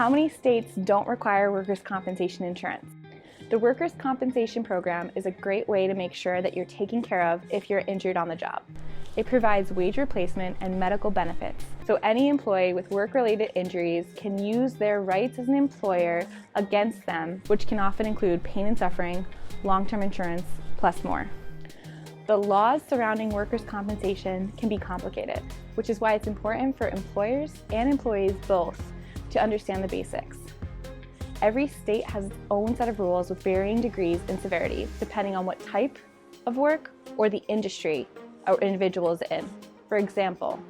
How many states don't require workers' compensation insurance? The Workers' Compensation Program is a great way to make sure that you're taken care of if you're injured on the job. It provides wage replacement and medical benefits, so any employee with work-related injuries can use their rights as an employer against them, which can often include pain and suffering, long-term insurance, plus more. The laws surrounding workers' compensation can be complicated, which is why it's important for employers and employees both to understand the basics. Every state has its own set of rules with varying degrees in severity, depending on what type of work or the industry an individual is in. For example,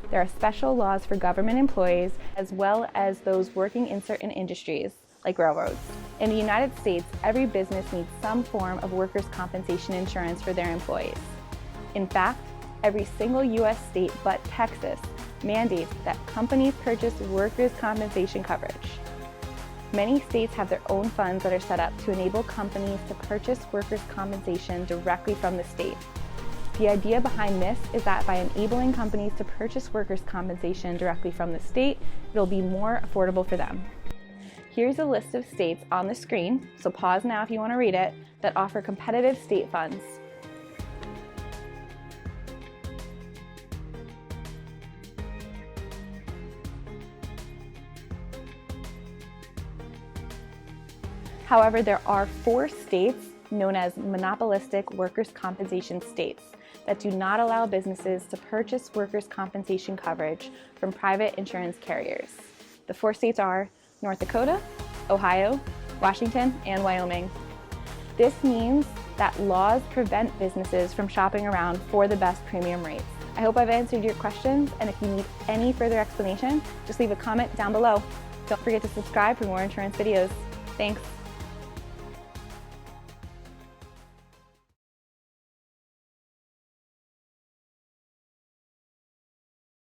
there are special laws for government employees as well as those working in certain industries, like railroads. In the United States, every business needs some form of workers' compensation insurance for their employees. In fact, every single U.S. state but Texas mandates that companies purchase workers' compensation coverage. Many states have their own funds that are set up to enable companies to purchase workers' compensation directly from the state. The idea behind this is that by enabling companies to purchase workers' compensation directly from the state, it'll be more affordable for them. Here's a list of states on the screen, so pause now if you want to read it, that offer competitive state funds. However, there are 4 states known as monopolistic workers' compensation states that do not allow businesses to purchase workers' compensation coverage from private insurance carriers. The 4 states are North Dakota, Ohio, Washington, and Wyoming. This means that laws prevent businesses from shopping around for the best premium rates. I hope I've answered your questions, and if you need any further explanation, just leave a comment down below. Don't forget to subscribe for more insurance videos. Thanks.